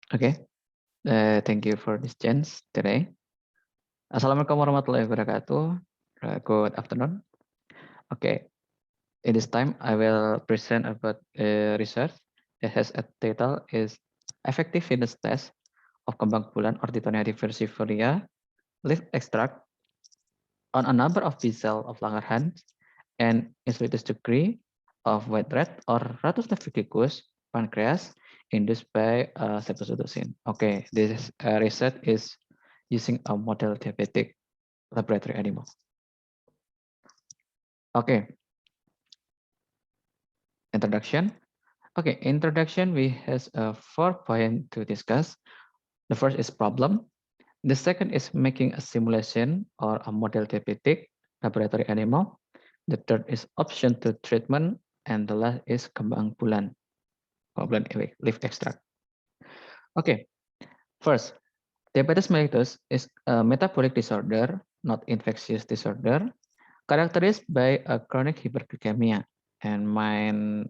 Okay, thank you for this chance today. Assalamualaikum warahmatullahi wabarakatuh. Good afternoon. Okay, in this time I will present about research that has a title is Effective Fitness Test of Kembang Bulan or Titonia versifolia leaf extract on a number of B cell of Langerhans and insulatus degree of white rat or Ratus nephriticus pancreas induced by streptozotocin. Okay, this research is using a model diabetic laboratory animal. Okay, introduction. Okay, introduction, we has 4 points to discuss. The first is problem. The second is making a simulation or a model diabetic laboratory animal. The third is option to treatment. And the last is kembang bulan, leaf extract. Okay, first, diabetes mellitus is a metabolic disorder, not infectious disorder, characterized by a chronic hyperglycemia. And mine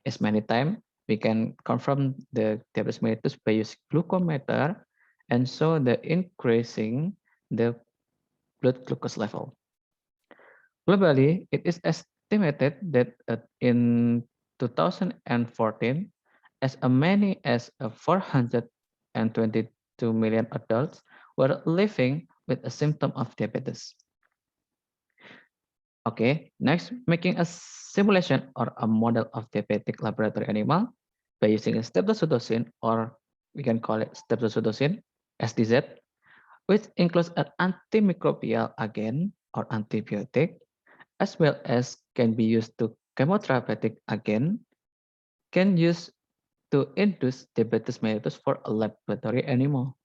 is many times we can confirm the diabetes mellitus by using glucometer and so the increasing the blood glucose level. Globally, it is estimated that in 2014, as many as 422 million adults were living with a symptom of diabetes. Okay, next, making a simulation or a model of diabetic laboratory animal by using a streptozotocin, or we can call it streptozotocin, STZ, which includes an antimicrobial agent or antibiotic, as well as can be used to chemotherapeutic agent, can use to induce diabetes mellitus for a laboratory animal.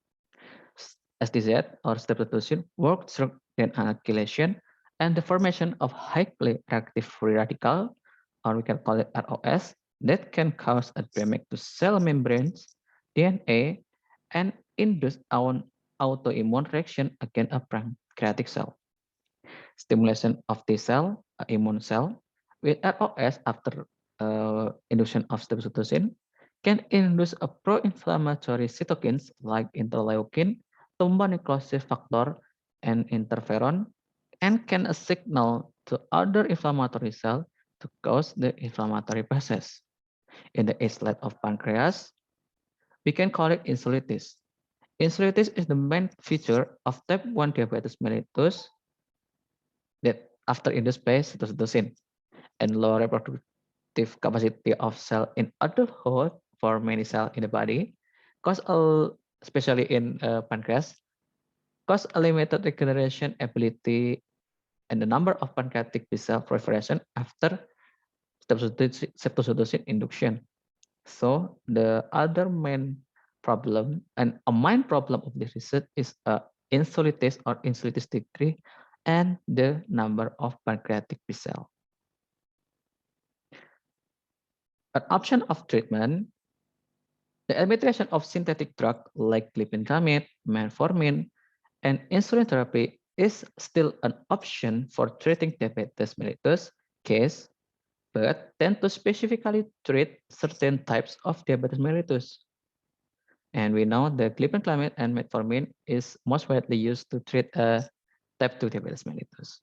STZ or streptozotocin works through DNA alkylation and the formation of highly reactive free radical, or we can call it ROS, that can cause a damage to cell membranes, DNA, and induce an autoimmune reaction against a pancreatic cell. Stimulation of T cell, immune cell, with ROS after induction of streptozotocin can induce a pro-inflammatory cytokines like interleukin, thrombonecrosis factor, and interferon, and can signal to other inflammatory cell to cause the inflammatory process. In the islet of pancreas, we can call it insulitis. Insulitis is the main feature of type 1 diabetes mellitus that after induced by cytosine and low reproductive capacity of cell in adulthood for many cells in the body, cause especially in pancreas, cause a limited regeneration ability and the number of pancreatic B cell proliferation after streptozotocin induction. So the other main problem and a main problem of this research is insulitis or insulitis degree and the number of pancreatic B cell. An option of treatment, the administration of synthetic drug like glipinramide, metformin, and insulin therapy is still an option for treating diabetes mellitus case, but tend to specifically treat certain types of diabetes mellitus. And we know the glipinramide and metformin is most widely used to treat type 2 diabetes mellitus.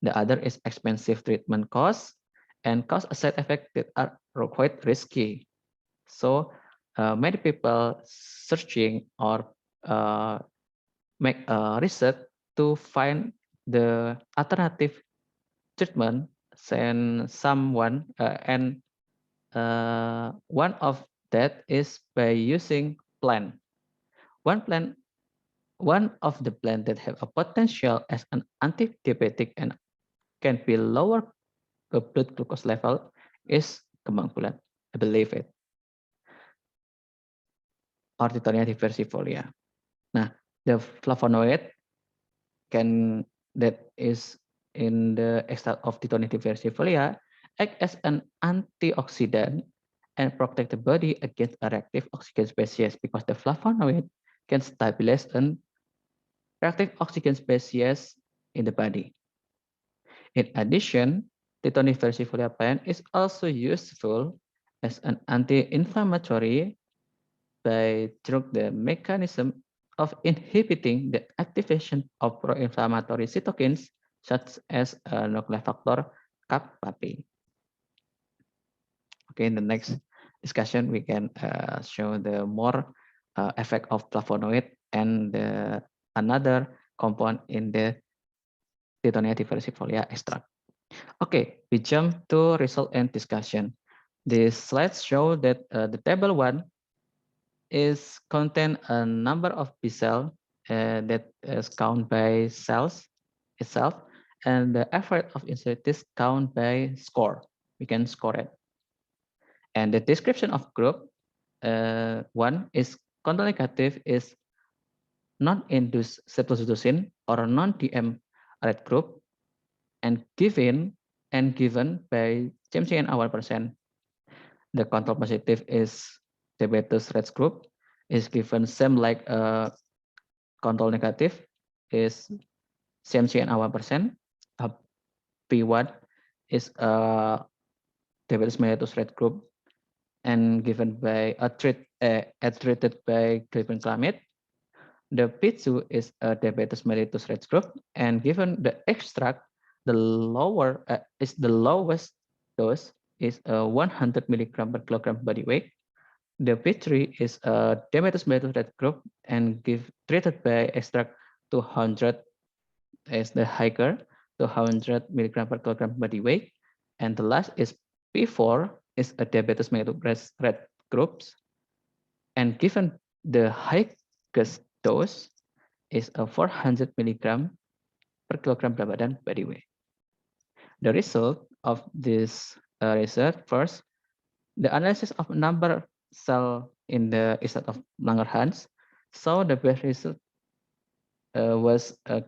The other is expensive treatment costs and cause a side effect that are quite risky. So many people searching or make research to find the alternative treatment and one of that is by using plant. One plant, one of the plant that have a potential as an anti-diabetic and can be lower the blood glucose level is kembang bulan. I believe it. Or Titonia diversifolia. Nah, the flavonoid can that is in the extract of Titonia diversifolia act as an antioxidant and protect the body against a reactive oxygen species because the flavonoid can stabilize an reactive oxygen species in the body. In addition, Titonia versifolia plant is also useful as an anti-inflammatory by through the mechanism of inhibiting the activation of pro-inflammatory cytokines such as nuclear factor kappa-B. Okay, in the next discussion, we can show the more effect of flavonoid and another compound in the Tithonia diversifolia extract. Okay, we jump to result and discussion. This slide show that the table 1 is contain a number of B cell that is count by cells itself, and the effort of is count by score. We can score it. And the description of group 1 is control negative is non-induced cetoacidosin or non-DM red group and given by Jameson hour percent. The control positive is diabetes red group is given same like control negative is Jameson hour percent. P1 is diabetes mellitus red group and given by treated by glibenclamide. The P2 is a diabetes mellitus red group and given the extract, the lower is the lowest dose is 100 milligram per kilogram body weight. The P3 is a diabetes mellitus red group and treated by extract 200 is the higher 200 milligram per kilogram body weight. And the last is P4 is a diabetes mellitus red groups and given the highest dose is a 400 milligram per kilogram berat badan body weight. The result of this research, first, the analysis of number cell in the instead of Langerhans. So the best result was a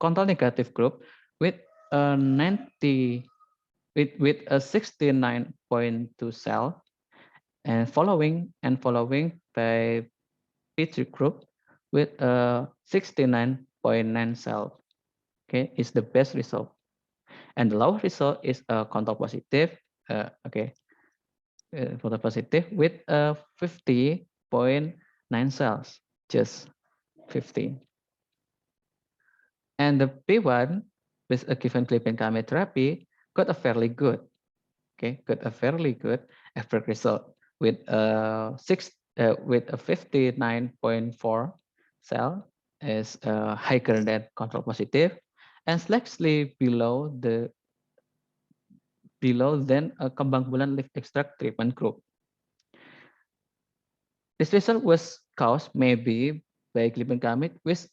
control negative group with a 90 with a 69.2 cell and following by P3 group with a 69.9 cell. Okay, is the best result. And the lowest result is a control positive. For the positive with a 50.9 cells, just 50. And the P1 with a given glibenclamide therapy got a fairly good, effect result with a 59.4 cell is higher than control positive and slightly below than a kembang bulan leaf extract treatment group. This result was caused maybe by glibenclamide, which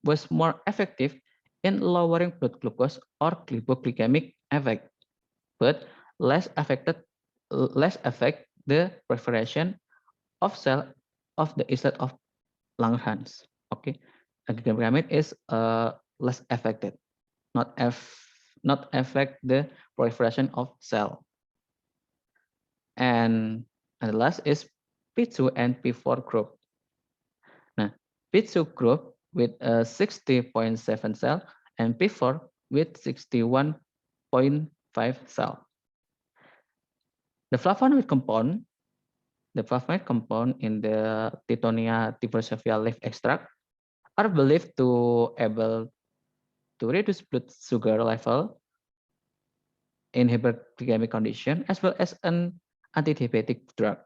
was more effective in lowering blood glucose or glycoglycemic effect, but less affect the proliferation of cell of the instead of Langerhans. Okay, glibenclamide is less affected, not affect the proliferation of cell. And the last is P2 and P4 group. Nah, P2 group with a 60.7 cell and P4 with 61.5 cell. The flavonoid compound in the Tithonia diversifolia leaf extract are believed to able to reduce blood sugar level in hyperglycemic condition as well as an antidiabetic drug.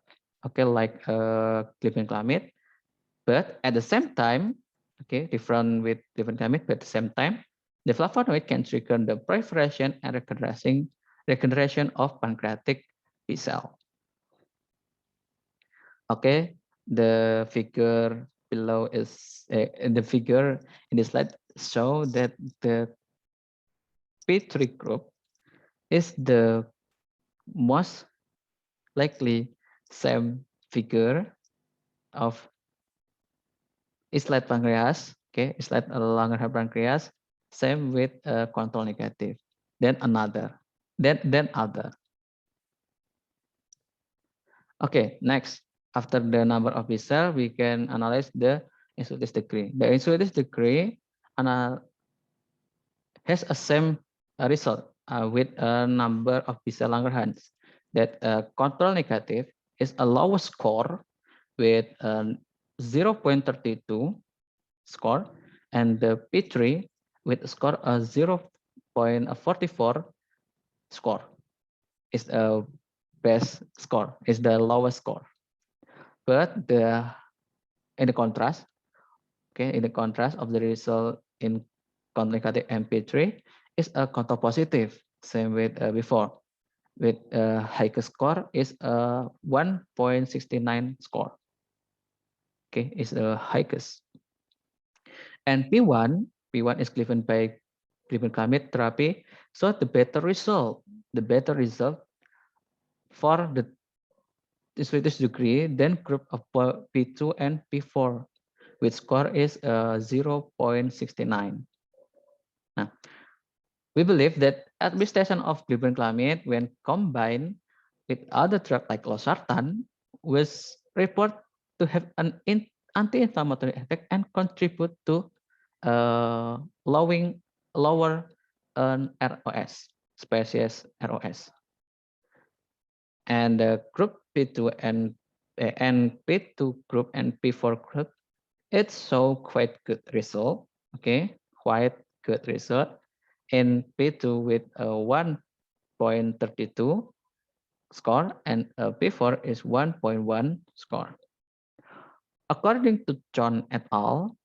Okay, like glibenclamide, but at the same time, okay, different with glibenclamide, but at the same time, the flavonoid can trigger the proliferation and regeneration of pancreatic B cell. Okay, the figure below is the figure in the slide show that the P3 group is the most likely same figure of islet pancreas, okay, islet Langerhans pancreas, same with control negative, then another, then other. Okay, next, after the number of B cell, we can analyze the insulatus degree. The insulatus degree has a same result with a number of B cell Langerhans that control negative is a lower score with 0.32 score, and the P3 with a score 0.44 score is a best score, is the lowest score. But in the contrast, okay, in the contrast of the result in conjunctive MP3 is a control positive, same with before, with highest score is a 1.69 score. Okay, is the highest. And P1 is given by climate therapy. So the better result for the disability degree than group of P2 and P4, which score is 0.69. Now, we believe that administration of glibenclamide when combined with other drugs like losartan was reported to have an anti-inflammatory effect and contribute to lowering lower ROS, species ROS. And group P2 and P2 group and P4 group, it show quite good result. Okay, quite good result in P2 with a 1.32 score and P4 is 1.1 score. According to John et al.,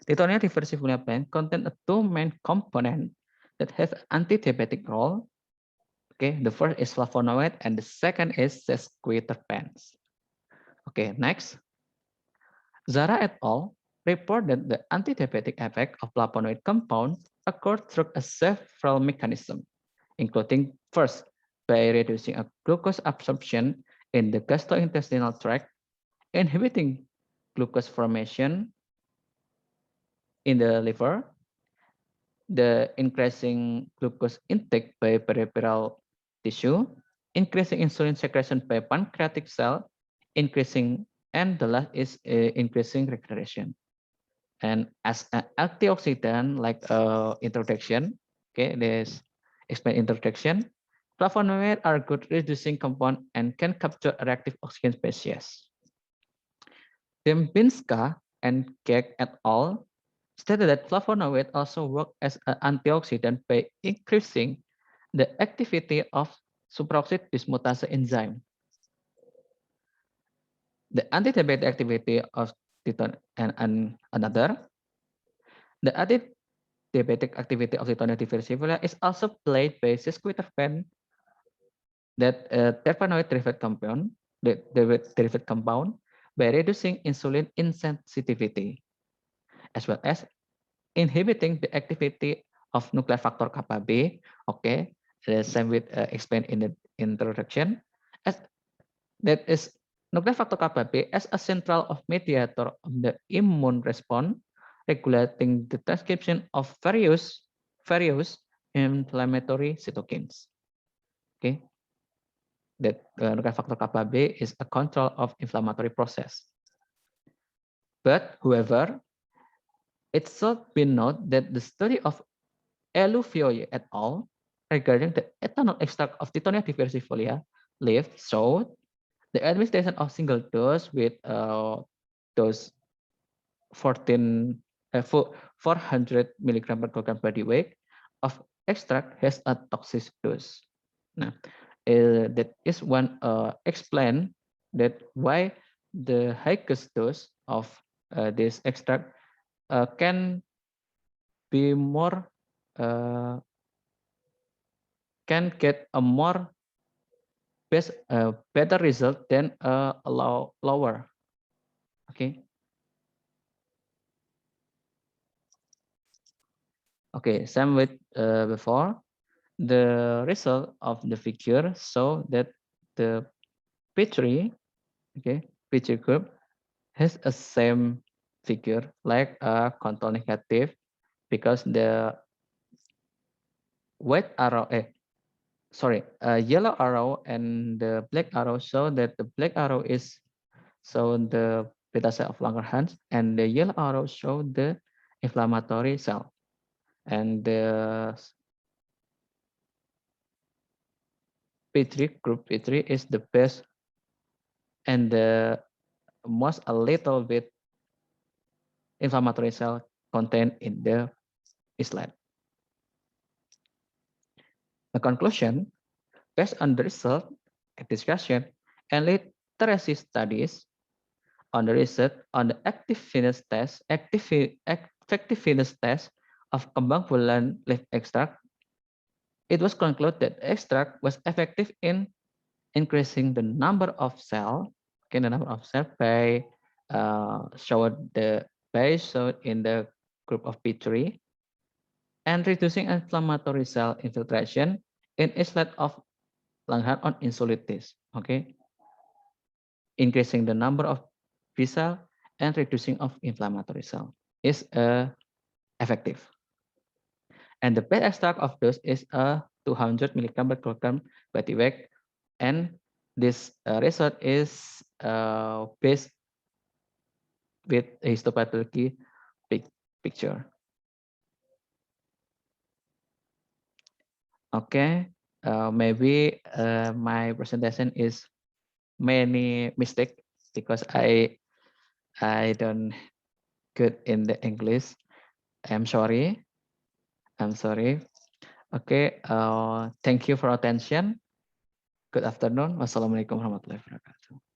Titonia diversifolia plant contain two main components that have anti-diabetic role. Okay, the first is flavonoid and the second is sesquiterpenes. Okay, next. Zara et al. Reported the anti-diabetic effect of flavonoid compound occurred through several mechanisms, including first, by reducing a glucose absorption in the gastrointestinal tract, inhibiting glucose formation in the liver, the increasing glucose intake by peripheral tissue, increasing insulin secretion by pancreatic cell, and the last is increasing regeneration. And as an antioxidant, like introduction, okay, this explain introduction, flavonoids are good reducing compound and can capture reactive oxygen species. Dembinska and Keck et al. Stated that flavonoids also work as an antioxidant by increasing the activity of superoxide dismutase enzyme. The anti-diabetic activity of ketone and another. The anti-diabetic activity of Titonia diversifolia is also played by sesquiterpene, that terpenoid derived compound, the derived compound, by reducing insulin insensitivity, as well as inhibiting the activity of nuclear factor kappa B. Okay, the same with explained in the introduction, as that is nuclear factor kappa B as a central of mediator of the immune response, regulating the transcription of various inflammatory cytokines. Okay, that nuclear factor kappa B is a control of inflammatory process. But however, it should be noted that the study of Elufioye et al. Regarding the ethanol extract of Titonia diversifolia leaf showed the administration of single dose with dose 400 milligram per kilogram body weight of extract has a toxic dose. Now, that is one explain that why the highest dose of this extract can be more can get a more better result than a lower. Okay. Okay, same with before. The result of the figure show that the P3, okay, P3 group has a same figure like a control negative, because the white arrow, yellow arrow and the black arrow show that the black arrow is show the beta cell of Langerhans, and the yellow arrow show the inflammatory cell. And the P3 group P3 is the best, and the most a little bit inflammatory cell contained in the islet. The conclusion, based on the result, discussion, and literacy studies on the research on the effectiveness test of kembang bulan leaf extract, it was concluded that extract was effective in increasing the number of cells, okay, the number of cells by showed in the group of P3, and reducing inflammatory cell infiltration in islet of Langerhans on insulitis. Okay, increasing the number of B cell and reducing of inflammatory cell is effective. And the best extract of dose is 200 milligram per kilogram body weight, and this result is based with a histopathology picture. Okay, maybe my presentation is many mistake because I don't good in the English. I'm sorry. I'm sorry. Okay. Thank you for attention. Good afternoon. Wassalamualaikum warahmatullahi wabarakatuh.